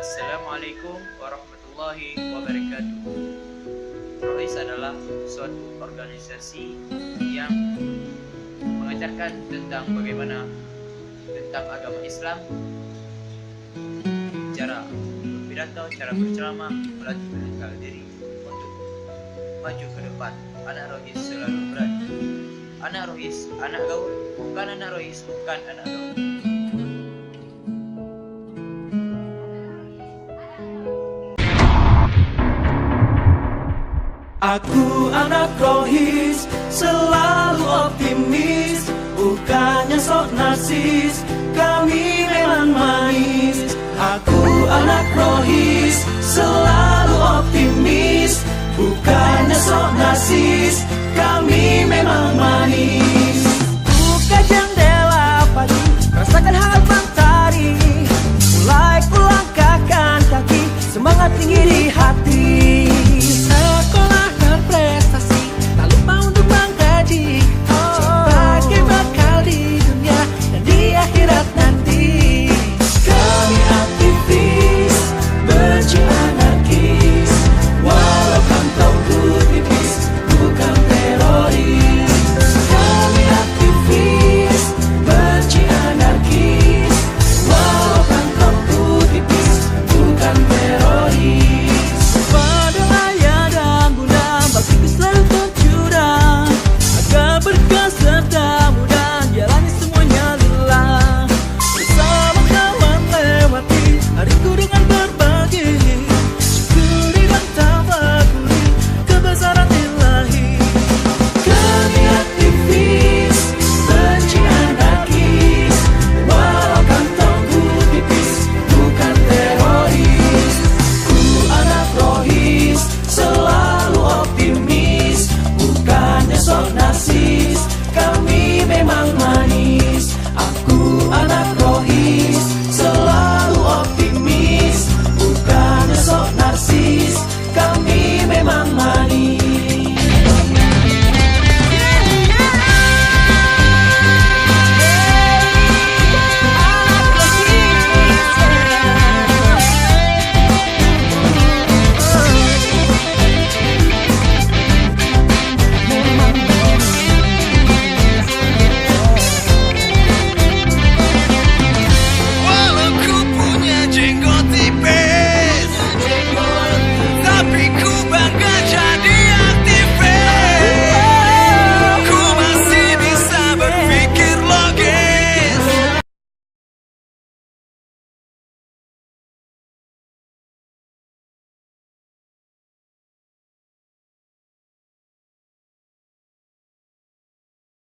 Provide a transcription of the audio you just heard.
Assalamualaikum warahmatullahi wabarakatuh. Rohis adalah suatu organisasi yang mengajarkan tentang bagaimana tentang agama Islam, cara berpidato, cara berceramah, melatih mental diri untuk maju ke depan. Anak Rohis selalu berani. Anak Rohis, anak gaul, bukan anak Rohis, bukan anak gaul. Aku anak Rohis, selalu optimis, bukannya sok narsis, kami memang manis. Aku anak Rohis, selalu optimis, bukannya sok narsis, kami memang manis.